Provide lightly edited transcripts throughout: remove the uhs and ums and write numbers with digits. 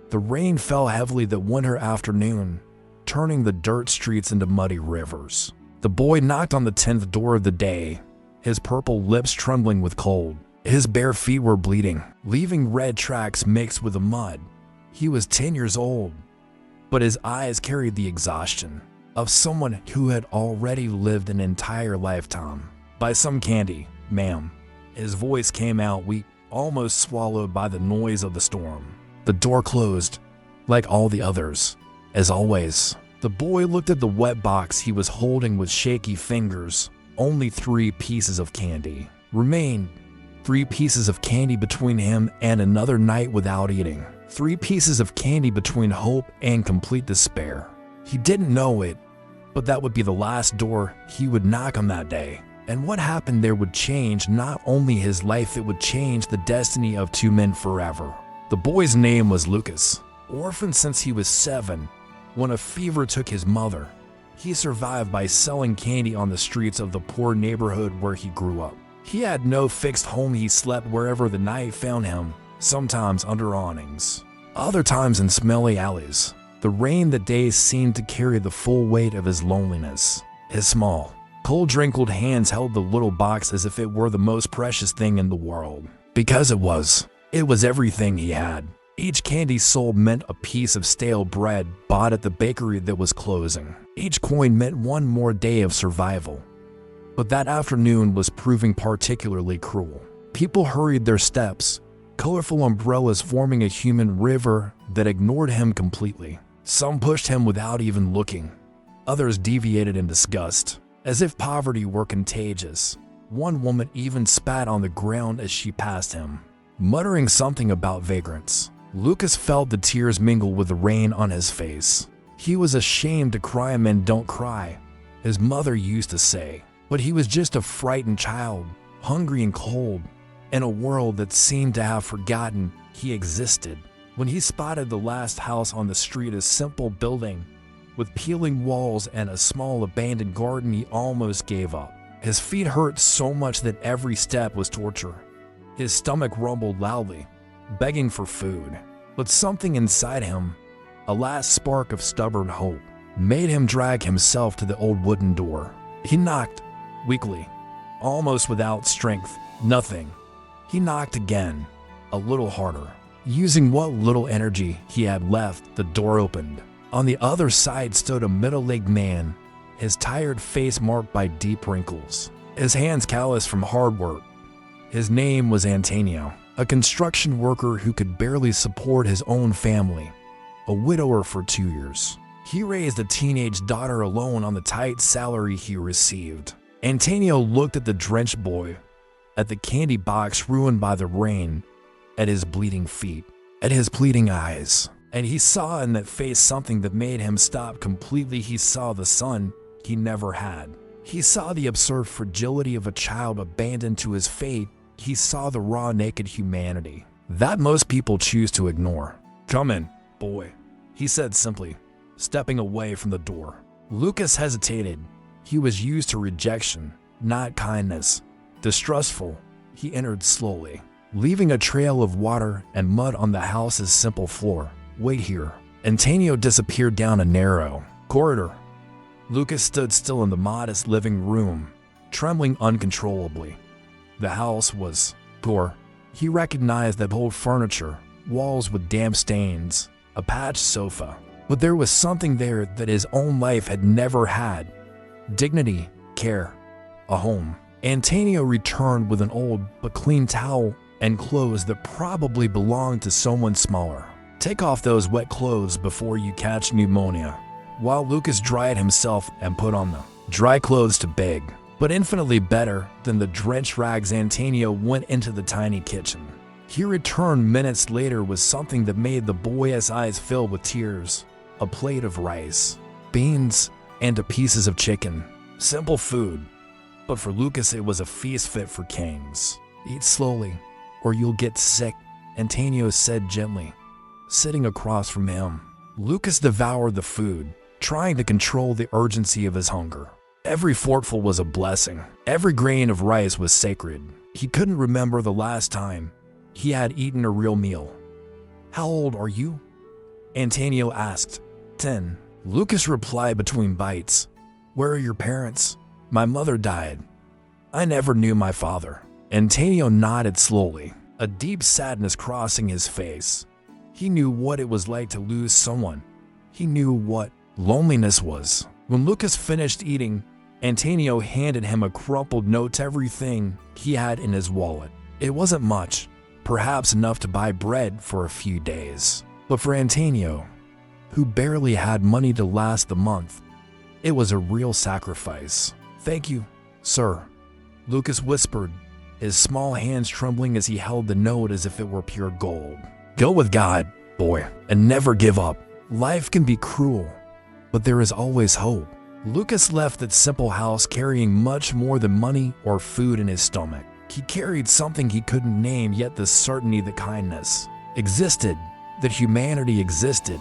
The rain fell heavily that winter afternoon, turning the dirt streets into muddy rivers. The boy knocked on the 10th door of the day, his purple lips trembling with cold. His bare feet were bleeding, leaving red tracks mixed with the mud. He was 10 years old, but his eyes carried the exhaustion of someone who had already lived an entire lifetime. "Buy some candy, ma'am." His voice came out weak, almost swallowed by the noise of the storm. The door closed, like all the others. As always, the boy looked at the wet box he was holding with shaky fingers. Only 3 pieces of candy remained. 3 pieces of candy between him and another night without eating. 3 pieces of candy between hope and complete despair. He didn't know it, but that would be the last door he would knock on that day. And what happened there would change not only his life, it would change the destiny of 2 men forever. The boy's name was Lucas. Orphaned since he was 7, when a fever took his mother, he survived by selling candy on the streets of the poor neighborhood where he grew up. He had no fixed home. He slept wherever the night found him, sometimes under awnings, other times in smelly alleys. The rain that day seemed to carry the full weight of his loneliness. His small, cold-wrinkled hands held the little box as if it were the most precious thing in the world. Because it was everything he had. Each candy sold meant a piece of stale bread bought at the bakery that was closing. Each coin meant one more day of survival. But that afternoon was proving particularly cruel. People hurried their steps, colorful umbrellas forming a human river that ignored him completely. Some pushed him without even looking. Others deviated in disgust, as if poverty were contagious. One woman even spat on the ground as she passed him, muttering something about vagrants. Lucas felt the tears mingle with the rain on his face. He was ashamed to cry. "Men don't cry," his mother used to say. But he was just a frightened child, hungry and cold, in a world that seemed to have forgotten he existed. When he spotted the last house on the street, a simple building with peeling walls and a small abandoned garden, he almost gave up. His feet hurt so much that every step was torture. His stomach rumbled loudly, begging for food. But something inside him, a last spark of stubborn hope, made him drag himself to the old wooden door. He knocked, weakly, almost without strength. Nothing. He knocked again, a little harder. Using what little energy he had left, the door opened. On the other side stood a middle-aged man, his tired face marked by deep wrinkles, his hands calloused from hard work. His name was Antonio, a construction worker who could barely support his own family, a widower for 2 years. He raised a teenage daughter alone on the tight salary he received. Antonio looked at the drenched boy, at the candy box ruined by the rain, at his bleeding feet, at his pleading eyes, and he saw in that face something that made him stop completely. He saw the son he never had. He saw the absurd fragility of a child abandoned to his fate. He saw the raw, naked humanity that most people choose to ignore. "Come in, boy," he said simply, stepping away from the door. Lucas hesitated. He was used to rejection, not kindness. Distrustful, he entered slowly, leaving a trail of water and mud on the house's simple floor. "Wait here." Antonio disappeared down a narrow corridor. Lucas stood still in the modest living room, trembling uncontrollably. The house was poor. He recognized that old furniture, walls with damp stains, a patched sofa. But there was something there that his own life had never had. Dignity, care, a home. Antonio returned with an old but clean towel and clothes that probably belonged to someone smaller. "Take off those wet clothes before you catch pneumonia." While Lucas dried himself and put on the dry clothes to beg, but infinitely better than the drenched rags, Antonio went into the tiny kitchen. He returned minutes later with something that made the boy's eyes fill with tears. A plate of rice, beans, and pieces of chicken. Simple food, but for Lucas it was a feast fit for kings. "Eat slowly, or you'll get sick," Antonio said gently, sitting across from him. Lucas devoured the food, trying to control the urgency of his hunger. Every forkful was a blessing. Every grain of rice was sacred. He couldn't remember the last time he had eaten a real meal. "How old are you?" Antonio asked. 10. Lucas replied between bites. Where are your parents? My mother died. I never knew my father. Antonio nodded slowly, a deep sadness crossing his face. He knew what it was like to lose someone. He knew what loneliness was. When Lucas finished eating, Antonio handed him a crumpled note to everything he had in his wallet. It wasn't much, perhaps enough to buy bread for a few days. But for Antonio, who barely had money to last the month, it was a real sacrifice. Thank you, sir, Lucas whispered, his small hands trembling as he held the note as if it were pure gold. Go with God, boy, and never give up. Life can be cruel, but there is always hope. Lucas left that simple house carrying much more than money or food in his stomach. He carried something he couldn't name, yet the certainty that kindness existed, that humanity existed,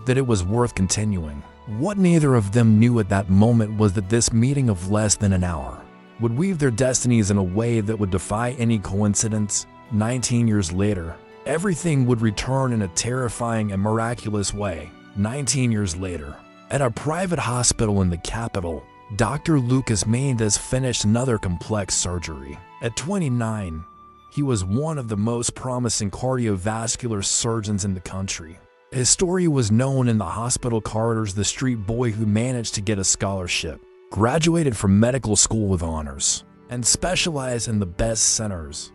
that it was worth continuing. What neither of them knew at that moment was that this meeting of less than an hour would weave their destinies in a way that would defy any coincidence. 19 years later, everything would return in a terrifying and miraculous way. 19 years later, at a private hospital in the capital, Dr. Lucas Mendes finished another complex surgery. At 29, he was one of the most promising cardiovascular surgeons in the country. His story was known in the hospital corridors, the street boy who managed to get a scholarship, graduated from medical school with honors, and specialized in the best centers.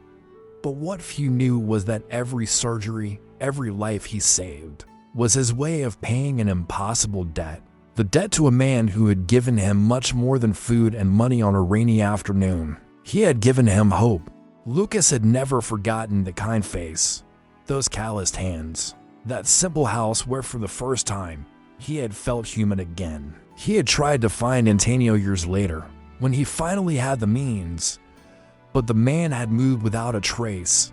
But what few knew was that every surgery, every life he saved, was his way of paying an impossible debt. The debt to a man who had given him much more than food and money on a rainy afternoon. He had given him hope. Lucas had never forgotten the kind face, those calloused hands, that simple house where for the first time he had felt human again. He had tried to find Antonio years later, when he finally had the means, but the man had moved without a trace.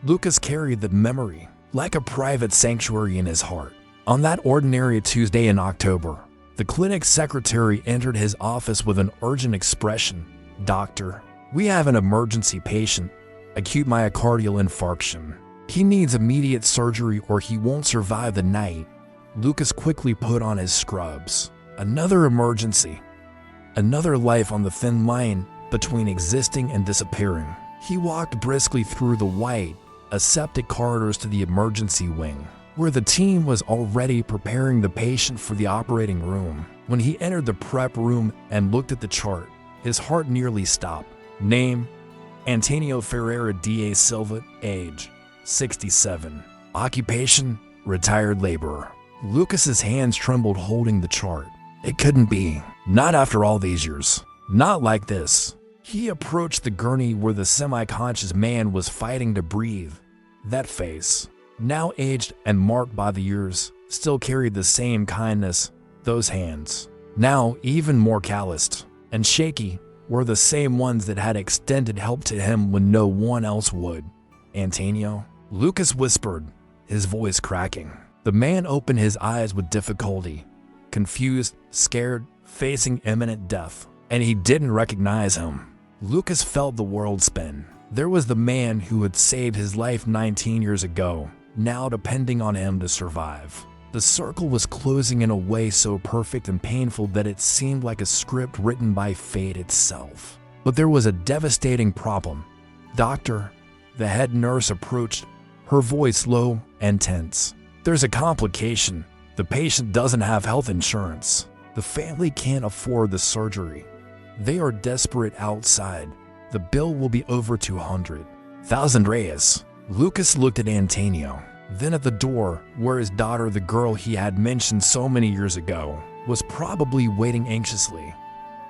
Lucas carried the memory like a private sanctuary in his heart. On that ordinary Tuesday in October, the clinic secretary entered his office with an urgent expression. Doctor, we have an emergency patient, acute myocardial infarction. He needs immediate surgery or he won't survive the night. Lucas quickly put on his scrubs. Another emergency. Another life on the thin line between existing and disappearing. He walked briskly through the white, aseptic corridors to the emergency wing, where the team was already preparing the patient for the operating room. When he entered the prep room and looked at the chart, his heart nearly stopped. Name, Antonio Ferreira da Silva, age, 67. Occupation, retired laborer. Lucas's hands trembled holding the chart. It couldn't be. Not after all these years. Not like this. He approached the gurney where the semi-conscious man was fighting to breathe. That face, now aged and marked by the years, still carried the same kindness. Those hands, now even more calloused and shaky, were the same ones that had extended help to him when no one else would. Antonio? Lucas whispered, his voice cracking. The man opened his eyes with difficulty, confused, scared, facing imminent death, and he didn't recognize him. Lucas felt the world spin. There was the man who had saved his life 19 years ago, now depending on him to survive. The circle was closing in a way so perfect and painful that it seemed like a script written by fate itself. But there was a devastating problem. Doctor, the head nurse approached, her voice low and tense. There's a complication. The patient doesn't have health insurance. The family can't afford the surgery. They are desperate outside. The bill will be over 200,000 reais. Lucas looked at Antonio, then at the door where his daughter, the girl he had mentioned so many years ago, was probably waiting anxiously.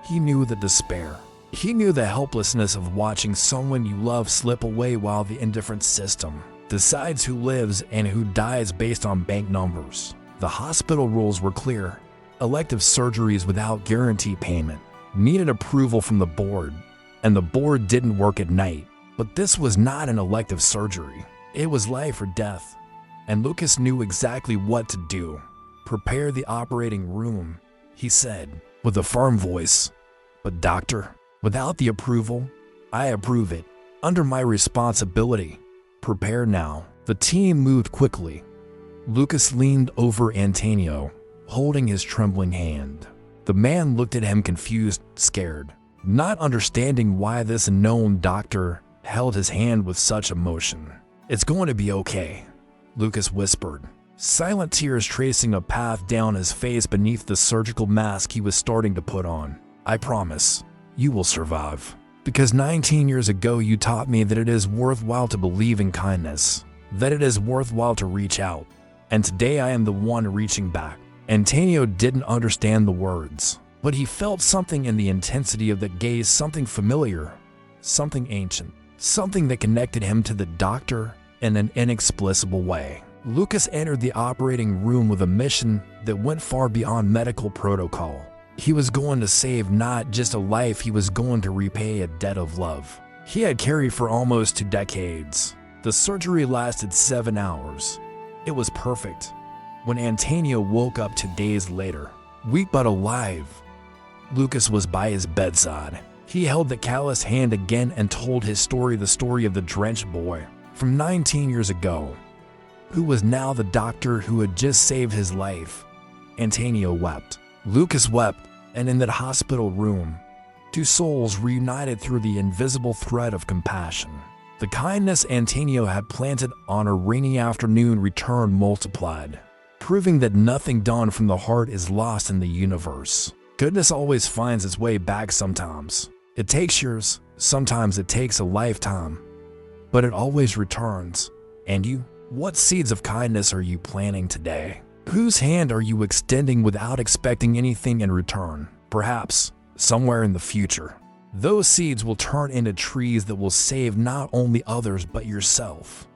He knew the despair. He knew the helplessness of watching someone you love slip away while the indifferent system decides who lives and who dies based on bank numbers. The hospital rules were clear. Elective surgeries without guarantee payment needed approval from the board, and the board didn't work at night. But this was not an elective surgery. It was life or death, and Lucas knew exactly what to do. Prepare the operating room, he said, with a firm voice. But doctor, without the approval, I approve it. Under my responsibility. Prepare now. The team moved quickly. Lucas leaned over Antonio, holding his trembling hand. The man looked at him confused, scared, not understanding why this unknown doctor held his hand with such emotion. "It's going to be okay," Lucas whispered, silent tears tracing a path down his face beneath the surgical mask he was starting to put on. "I promise, you will survive. Because 19 years ago you taught me that it is worthwhile to believe in kindness, that it is worthwhile to reach out. And today I am the one reaching back." Antonio didn't understand the words, but he felt something in the intensity of that gaze, something familiar, something ancient, something that connected him to the doctor in an inexplicable way. Lucas entered the operating room with a mission that went far beyond medical protocol. He was going to save not just a life, he was going to repay a debt of love he had carried for almost 2 decades. The surgery lasted 7 hours. It was perfect. When Antonio woke up 2 days later, weak but alive, Lucas was by his bedside. He held the calloused hand again and told his story, the story of the drenched boy from 19 years ago, who was now the doctor who had just saved his life. Antonio wept. Lucas wept, and in that hospital room, 2 souls reunited through the invisible thread of compassion. The kindness Antonio had planted on a rainy afternoon returned multiplied, proving that nothing done from the heart is lost in the universe. Goodness always finds its way back sometimes. It takes years, sometimes it takes a lifetime, but it always returns. And you? What seeds of kindness are you planting today? Whose hand are you extending without expecting anything in return? Perhaps, somewhere in the future, those seeds will turn into trees that will save not only others but yourself.